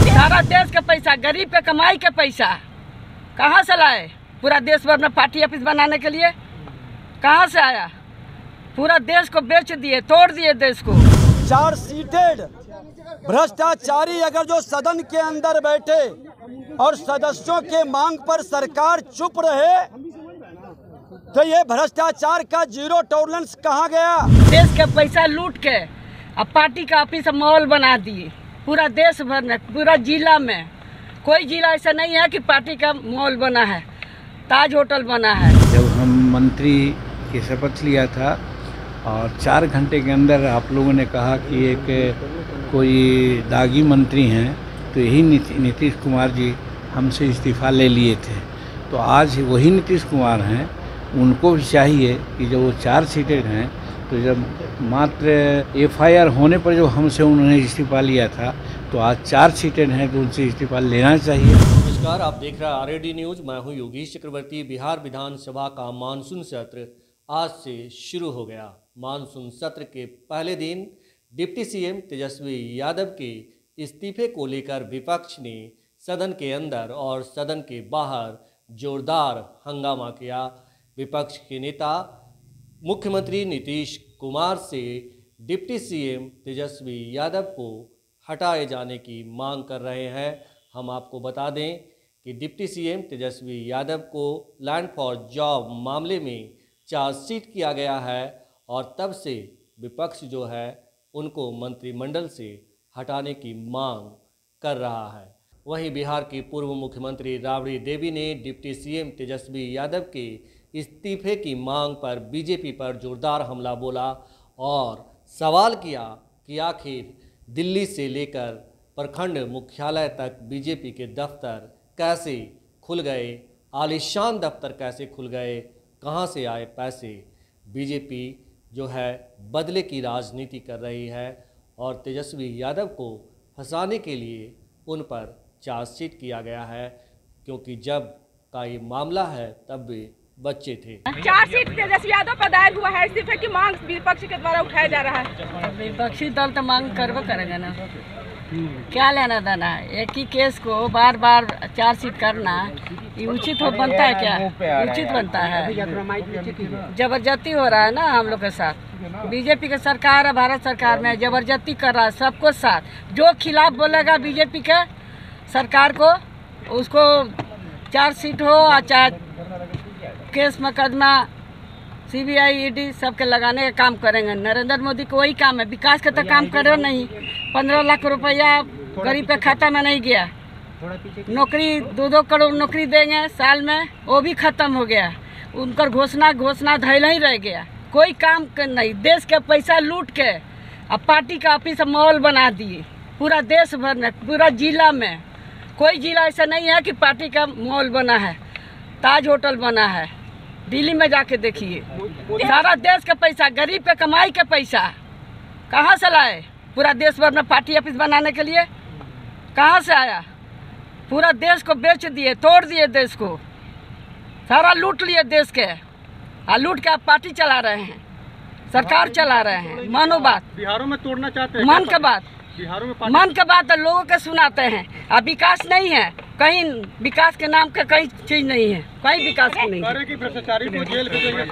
सारा देश का पैसा, गरीब के कमाई के पैसा कहाँ से लाए? पूरा देश भर में पार्टी ऑफिस बनाने के लिए कहाँ से आया? पूरा देश को बेच दिए, तोड़ दिए देश को। 4 सीटेड भ्रष्टाचारी अगर जो सदन के अंदर बैठे और सदस्यों के मांग पर सरकार चुप रहे तो ये भ्रष्टाचार का जीरो टॉलरेंस कहाँ गया? देश का पैसा लूट के अब पार्टी का ऑफिस मॉल बना दिए। पूरा देश भर में, पूरा जिला में कोई जिला ऐसा नहीं है कि पार्टी का मॉल बना है, ताज होटल बना है। जब हम मंत्री की शपथ लिया था और 4 घंटे के अंदर आप लोगों ने कहा कि एक कोई दागी मंत्री हैं, तो यही नीतीश कुमार जी हमसे इस्तीफ़ा ले लिए थे। तो आज वही नीतीश कुमार हैं, उनको भी चाहिए कि जब वो 4 सीटें हैं, तो जब मात्र FIR होने पर जो हमसे उन्होंने इस्तीफ़ा लिया था, तो आज 4 सीटें हैं तो उनसे इस्तीफ़ा लेना चाहिए। नमस्कार, आप देख रहे हैं RAD न्यूज़। मैं हूं योगेश चक्रवर्ती। बिहार विधानसभा का मानसून सत्र आज से शुरू हो गया। मानसून सत्र के पहले दिन डिप्टी CM तेजस्वी यादव के इस्तीफे को लेकर विपक्ष ने सदन के अंदर और सदन के बाहर जोरदार हंगामा किया। विपक्ष के नेता मुख्यमंत्री नीतीश कुमार से डिप्टी CM तेजस्वी यादव को हटाए जाने की मांग कर रहे हैं। हम आपको बता दें कि डिप्टी CM तेजस्वी यादव को लैंड फॉर जॉब मामले में चार्जशीट किया गया है और तब से विपक्ष जो है उनको मंत्रिमंडल से हटाने की मांग कर रहा है। वहीं बिहार की पूर्व मुख्यमंत्री राबड़ी देवी ने डिप्टी CM तेजस्वी यादव के इस्तीफे की मांग पर बीजेपी पर जोरदार हमला बोला और सवाल किया कि आखिर दिल्ली से लेकर प्रखंड मुख्यालय तक बीजेपी के दफ्तर कैसे खुल गए, आलीशान दफ्तर कैसे खुल गए, कहां से आए पैसे। बीजेपी जो है बदले की राजनीति कर रही है और तेजस्वी यादव को फंसाने के लिए उन पर चार्जशीट किया गया है, क्योंकि जब का ये मामला है तब वे बच्चे थे। चार्जशीट तेजस्वी यादव पर दायर हुआ है, इस्तीफे की मांग विपक्ष के द्वारा उठाया जा रहा है। विपक्षी दल तो मांग करबो करेगा ना, क्या लेना देना है? एक ही केस को बार बार चार्जशीट करना ये उचित हो बनता है? क्या उचित बनता है? जबरदस्ती हो रहा है ना हम लोग के साथ। बीजेपी की सरकार है, भारत सरकार में जबरदस्ती कर रहा है सबको साथ। जो खिलाफ बोलेगा बीजेपी के सरकार को, उसको चार्जशीट हो और चाहे केस मुकदमा CBI ED सबके लगाने का काम करेंगे। नरेंद्र मोदी को वही काम है, विकास का तो काम करो नहीं। 15 लाख रुपया गरीब के खाता में नहीं गया। नौकरी 2-2 करोड़ नौकरी देंगे साल में, वो भी खत्म हो गया। उनका घोषणा धैल ही रह गया, कोई काम नहीं। देश के पैसा लूट के अब पार्टी का ऑफिस मॉल बना दिए। पूरा देश भर में, पूरा जिला में कोई जिला ऐसा नहीं है कि पार्टी का मॉल बना है, ताज होटल बना है। दिल्ली में जाके देखिए, सारा देश का पैसा, गरीब के कमाई के पैसा कहाँ से लाए? पूरा देश भर में पार्टी ऑफिस बनाने के लिए कहाँ से आया? पूरा देश को बेच दिए, तोड़ दिए देश को, सारा लूट लिए देश के। लूट के आप पार्टी चला रहे हैं, सरकार चला रहे हैं। मानो बात बिहारों में तोड़ना चाहते हैं, मन के बात, बिहारों में मन के बात लोगों के सुनाते हैं। अब विकास नहीं है कहीं, विकास के नाम का कहीं चीज नहीं है, कहीं विकास की नहीं है। कि भ्रष्टाचारी को जेल भेजेंगे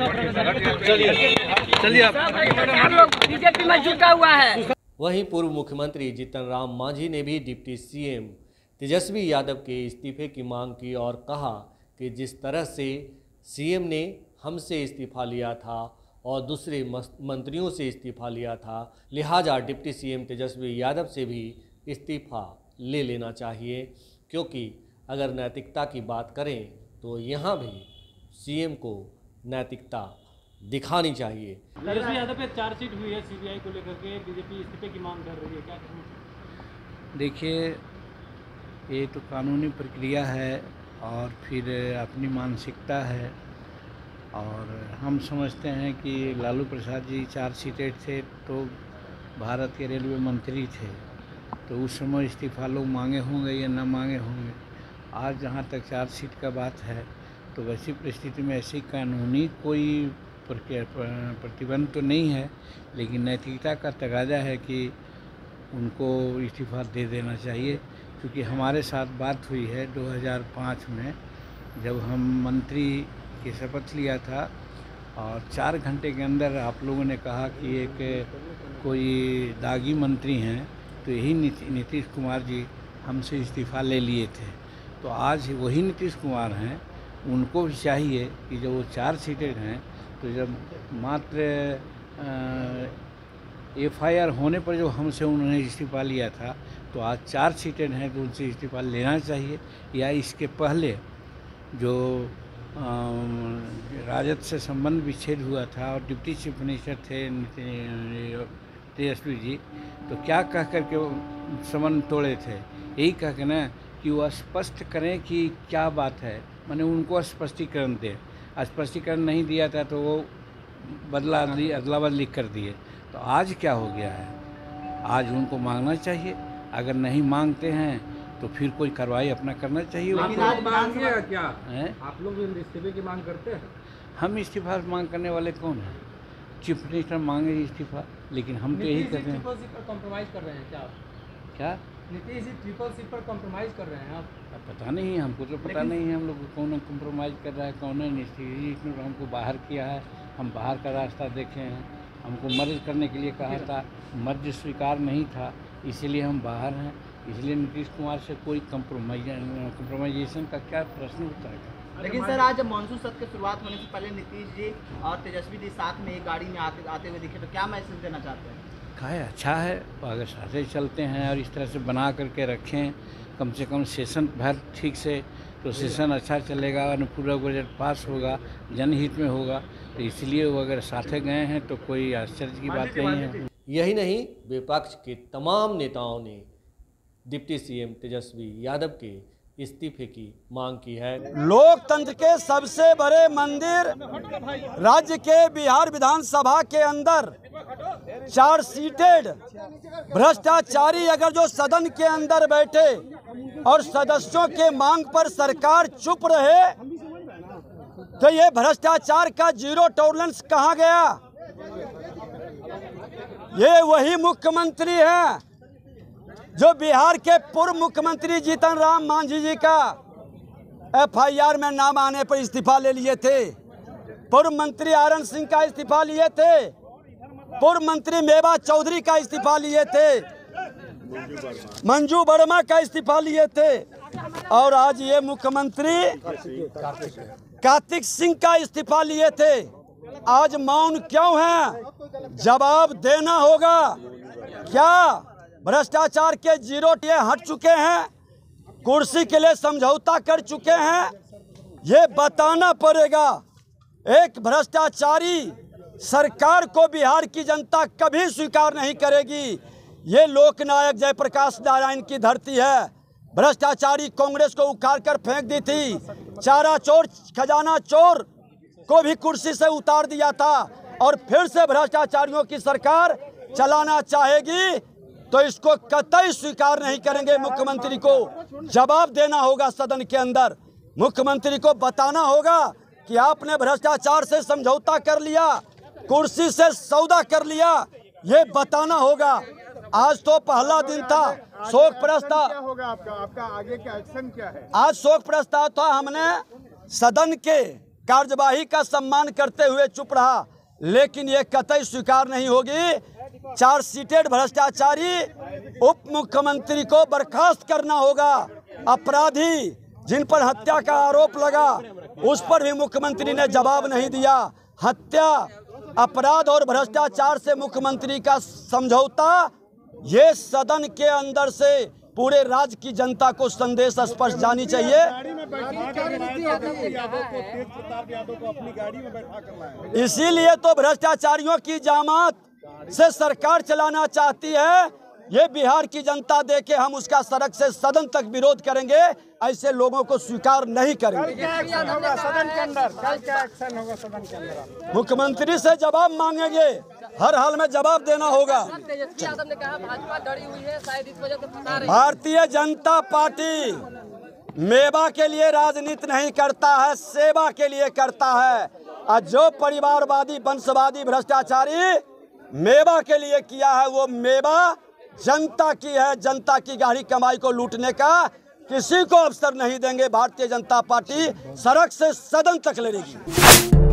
लोग बीजेपी में जुटा हुआ है। वहीं पूर्व मुख्यमंत्री जीतन राम मांझी ने भी डिप्टी CM तेजस्वी यादव के इस्तीफे की मांग की और कहा कि जिस तरह से CM ने हमसे इस्तीफा लिया था और दूसरे मंत्रियों से इस्तीफा लिया था, लिहाजा डिप्टी CM तेजस्वी यादव से भी इस्तीफा ले लेना चाहिए। क्योंकि अगर नैतिकता की बात करें तो यहाँ भी CM को नैतिकता दिखानी चाहिए। तेजस्वी यादव पे चार्जशीट हुई है CBI को लेकर के, बीजेपी इस्तीफे की मांग कर रही है, क्या कहेंगे? देखिए, ये तो कानूनी प्रक्रिया है और फिर अपनी मानसिकता है। और हम समझते हैं कि लालू प्रसाद जी चार्जशीटेड थे तो भारत के रेलवे मंत्री थे, तो उस समय इस्तीफा लोग मांगे होंगे या न मांगे होंगे। आज जहाँ तक चार्जशीट का बात है तो वैसी परिस्थिति में ऐसी कानूनी कोई प्रतिबंध तो नहीं है, लेकिन नैतिकता का तकाजा है कि उनको इस्तीफ़ा दे देना चाहिए। क्योंकि हमारे साथ बात हुई है 2005 में, जब हम मंत्री की शपथ लिया था और 4 घंटे के अंदर आप लोगों ने कहा कि एक कोई दागी मंत्री हैं, तो यही नीतीश कुमार जी हमसे इस्तीफ़ा ले लिए थे। तो आज वही नीतीश कुमार हैं, उनको भी चाहिए कि जब वो 4 सीटेड हैं, तो जब मात्र FIR होने पर जो हमसे उन्होंने इस्तीफ़ा लिया था, तो आज 4 सीटेड हैं तो उनसे इस्तीफ़ा लेना चाहिए। या इसके पहले जो राजद से संबंध विच्छेद हुआ था और डिप्टी चीफ मिनिस्टर थे तेजस्वी जी, तो क्या कह कर के संबंध तोड़े थे? यही कह के ना कि वो स्पष्ट करें कि क्या बात है, मैंने उनको स्पष्टीकरण दे। स्पष्टीकरण नहीं दिया था तो वो अदला बदली कर दिए। तो आज क्या हो गया है? आज उनको मांगना चाहिए, अगर नहीं मांगते हैं तो फिर कोई कार्रवाई अपना करना चाहिए। लेकिन आज मांगिएगा क्या है? आप लोग इस्तीफे की मांग करते हैं? हम इस्तीफा मांग करने वाले कौन हैं? चीफ मिनिस्टर मांगे इस्तीफा, लेकिन हम तो यही करते हैं। ट्रिपल सीट पर कॉम्प्रोमाइज़ कर रहे हैं क्या? नीतीश जी ट्रिपल सीट पर कॉम्प्रोमाइज़ कर रहे हैं आप? पता नहीं, हमको तो पता नहीं है हम लोग कौन कॉम्प्रोमाइज़ कर रहा है, कौन है। नीतीश ने हमको बाहर किया है, हम बाहर का रास्ता देखे हैं। हमको मर्ज करने के लिए कहा था, मर्ज स्वीकार नहीं था, इसीलिए हम बाहर हैं। इसलिए नीतीश कुमार से कोई कॉम्प्रोमाइजेशन का क्या प्रश्न उठता है? लेकिन सर, आज जब मानसून सत्र की शुरुआत होने से पहले नीतीश जी और तेजस्वी जी साथ में एक गाड़ी में आते हुए दिखे, तो क्या मैसेज देना चाहते हैं? कहा है अच्छा है, अगर साथ ही चलते हैं और इस तरह से बना करके रखें, कम से कम सेशन भर ठीक से, तो सेशन अच्छा चलेगा और पूरा बजट पास होगा, जनहित में होगा। तो इसलिए वो अगर साथे गए हैं तो कोई आश्चर्य की बात नहीं है। यही नहीं, विपक्ष के तमाम नेताओं ने डिप्टी सीएम तेजस्वी यादव के इस्तीफे की मांग की है। लोकतंत्र के सबसे बड़े मंदिर राज्य के बिहार विधानसभा के अंदर 4 सीटेड भ्रष्टाचारी अगर जो सदन के अंदर बैठे और सदस्यों के मांग पर सरकार चुप रहे, तो ये भ्रष्टाचार का जीरो टॉलरेंस कहाँ गया? ये वही मुख्यमंत्री हैं जो बिहार के पूर्व मुख्यमंत्री जीतन राम मांझी जी का FIR में नाम आने पर इस्तीफा ले लिए थे, पूर्व मंत्री आरन सिंह का इस्तीफा लिए थे, पूर्व मंत्री मेवा चौधरी का इस्तीफा लिए थे, मंजू वर्मा का इस्तीफा लिए थे, और आज ये मुख्यमंत्री कार्तिक सिंह का इस्तीफा लिए थे। आज मौन क्यों हैं? जवाब देना होगा। क्या भ्रष्टाचार के जीरो ये हट चुके हैं? कुर्सी के लिए समझौता कर चुके हैं? ये बताना पड़ेगा। एक भ्रष्टाचारी सरकार को बिहार की जनता कभी स्वीकार नहीं करेगी। ये लोकनायक जयप्रकाश नारायण की धरती है। भ्रष्टाचारी कांग्रेस को उखाड़ कर फेंक दी थी, चारा चोर खजाना चोर को भी कुर्सी से उतार दिया था, और फिर से भ्रष्टाचारियों की सरकार चलाना चाहेगी तो इसको कतई स्वीकार नहीं करेंगे। मुख्यमंत्री को जवाब देना होगा सदन के अंदर। मुख्यमंत्री को बताना होगा कि आपने भ्रष्टाचार से समझौता कर लिया, कुर्सी से सौदा कर लिया, ये बताना होगा। आज तो पहला दिन था, शोक प्रस्ताव क्या होगा आपका आगे का एक्शन क्या है? आज शोक प्रस्ताव था, हमने सदन के कार्यवाही का सम्मान करते हुए चुप रहा, लेकिन ये कतई स्वीकार नहीं होगी। 4 सीटेड भ्रष्टाचारी उप मुख्यमंत्री को बर्खास्त करना होगा। अपराधी जिन पर हत्या का आरोप लगा, उस पर भी मुख्यमंत्री ने जवाब नहीं दिया। हत्या, अपराध और भ्रष्टाचार से मुख्यमंत्री का समझौता, ये सदन के अंदर से पूरे राज्य की जनता को संदेश स्पष्ट जानी चाहिए। इसीलिए तो भ्रष्टाचारियों की जामात से सरकार चलाना चाहती है। ये बिहार की जनता देखे, हम उसका सड़क से सदन तक विरोध करेंगे। ऐसे लोगों को स्वीकार नहीं करेंगे। सदन के अंदर क्या एक्शन होगा? सदन के अंदर मुख्यमंत्री से जवाब मांगेंगे, हर हाल में जवाब देना होगा। तेजस्वी यादव ने कहा भाजपा डरी हुई है, शायद इस वजह से फंसा रही है। भारतीय जनता पार्टी मेवा के लिए राजनीति नहीं करता है, सेवा के लिए करता है। और जो परिवारवादी वंशवादी भ्रष्टाचारी मेवा के लिए किया है, वो मेवा जनता की है। जनता की गाढ़ी कमाई को लूटने का किसी को अवसर नहीं देंगे। भारतीय जनता पार्टी सड़क से सदन तक लड़ेगी।